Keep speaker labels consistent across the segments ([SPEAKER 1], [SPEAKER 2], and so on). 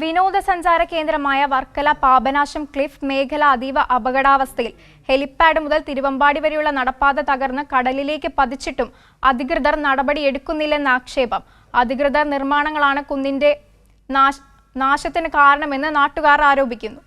[SPEAKER 1] വിനോദസഞ്ചാര കേന്ദ്രമായ വർക്കല പാപനാശം ക്ലിഫ് മേഖല അതീവ അപകടാവസ്ഥയിൽ. ഹെലിപ്പാഡ് മുതൽ തിരുവമ്പാടി വരെയുള്ള നടപ്പാത തകർന്ന് കടലിലേക്ക് പതിച്ചിട്ടും അധികൃതർ നടപടിയെടുക്കുന്നില്ലെന്ന ആക്ഷേപം. അധികൃതർ നിർമ്മാണങ്ങളാണ് കുന്നിന്റെ നാശത്തിന് കാരണമെന്ന് നാട്ടുകാർ ആരോപിക്കുന്നു.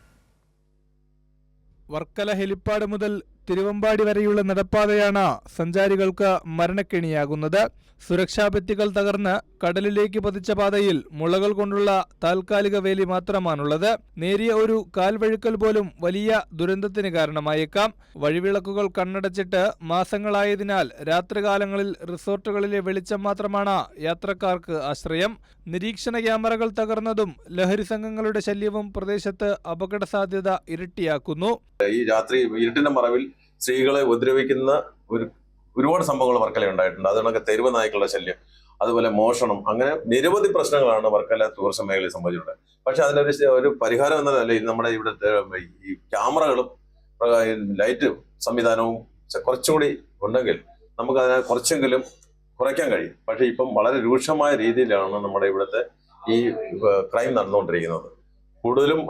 [SPEAKER 2] വർക്കല ഹെലിപ്പാഡ് മുതൽ തിരുവമ്പാടി വരെയുള്ള നടപ്പാതയാണ് സഞ്ചാരികൾക്ക് മരണക്കെണിയാകുന്നത്. സുരക്ഷാ ഭിത്തികൾ തകർന്ന് കടലിലേക്ക് പതിച്ച പാതയിൽ മുളകൾ കൊണ്ടുള്ള താൽക്കാലിക വേലി മാത്രമാണുള്ളത്. നേരിയ ഒരു കാൽവഴുക്കൽ പോലും വലിയ ദുരന്തത്തിന് കാരണമായേക്കാം. വഴിവിളക്കുകൾ കണ്ണടച്ചിട്ട് മാസങ്ങളായതിനാൽ രാത്രികാലങ്ങളിൽ റിസോർട്ടുകളിലെ വെളിച്ചം മാത്രമാണ് യാത്രക്കാർക്ക് ആശ്രയം. നിരീക്ഷണ ക്യാമറകൾ തകർന്നതും ലഹരി സംഘങ്ങളുടെ ശല്യവും പ്രദേശത്ത് അപകട സാധ്യത ഇരട്ടിയാക്കുന്നു.
[SPEAKER 3] ഈ രാത്രി ഇരുട്ടിന്റെ മറവിൽ സ്ത്രീകളെ ഉപദ്രവിക്കുന്ന ഒരുപാട് സംഭവങ്ങൾ വർക്കല ഉണ്ടായിട്ടുണ്ട്. അതുകൊണ്ടൊക്കെ തെരുവ് നായ്ക്കളുടെ ശല്യം, അതുപോലെ മോഷണം, അങ്ങനെ നിരവധി പ്രശ്നങ്ങളാണ് വർക്കല ടൂറിസം മേഖലയിൽ സംഭവിച്ചിട്ടുള്ളത്. പക്ഷെ അതിനൊരു പരിഹാരം എന്ന നിലയിൽ നമ്മുടെ ഇവിടുത്തെ ഈ ക്യാമറകളും ലൈറ്റ് സംവിധാനവും കുറച്ചുകൂടി ഉണ്ടെങ്കിൽ നമുക്ക് അതിനെ കുറച്ചെങ്കിലും കുറയ്ക്കാൻ കഴിയും. പക്ഷെ ഇപ്പം വളരെ രൂക്ഷമായ രീതിയിലാണ് നമ്മുടെ ഇവിടുത്തെ ഈ ക്രൈം നടന്നുകൊണ്ടിരിക്കുന്നത്. കൂടുതലും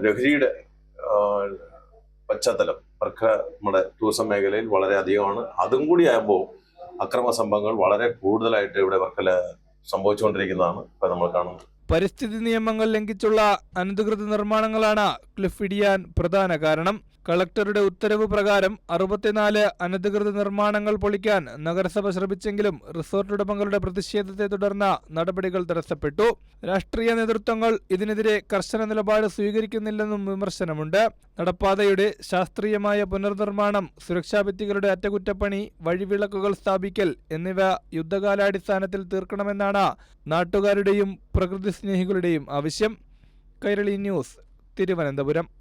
[SPEAKER 3] ലഹരിയുടെ പശ്ചാത്തലം വർക്കല നമ്മുടെ ടൂറിസം മേഖലയിൽ വളരെ അധികമാണ്. അതും കൂടി ആകുമ്പോൾ അക്രമ സംഭവങ്ങൾ വളരെ കൂടുതലായിട്ട് ഇവിടെ വർക്കല സംഭവിച്ചുകൊണ്ടിരിക്കുന്നതാണ് ഇപ്പൊ നമ്മൾ കാണുന്നത്.
[SPEAKER 2] പരിസ്ഥിതി നിയമങ്ങൾ ലംഘിച്ചുള്ള അനധികൃത നിർമ്മാണങ്ങളാണ് ക്ലിഫ് ഇടിയാൻ പ്രധാന കാരണം. കളക്ടറുടെ ഉത്തരവ് പ്രകാരം 64 അനധികൃത നിർമ്മാണങ്ങൾ പൊളിക്കാൻ നഗരസഭ ശ്രമിച്ചെങ്കിലും റിസോർട്ട് ഉടമകളുടെ പ്രതിഷേധത്തെ തുടർന്ന് നടപടികൾ തടസ്സപ്പെട്ടു. രാഷ്ട്രീയ നേതൃത്വങ്ങൾ ഇതിനെതിരെ കർശന നിലപാട് സ്വീകരിക്കുന്നില്ലെന്നും വിമർശനമുണ്ട്. നടപ്പാതയുടെ ശാസ്ത്രീയമായ പുനർനിർമ്മാണം, സുരക്ഷാ ഭിത്തികളുടെ അറ്റകുറ്റപ്പണി, വഴിവിളക്കുകൾ സ്ഥാപിക്കൽ എന്നിവ യുദ്ധകാലാടിസ്ഥാനത്തിൽ തീർക്കണമെന്നാണ് നാട്ടുകാരുടെയും പ്രകൃതി സ്നേഹികളുടെയും ആവശ്യം. കൈരളി ന്യൂസ്, തിരുവനന്തപുരം.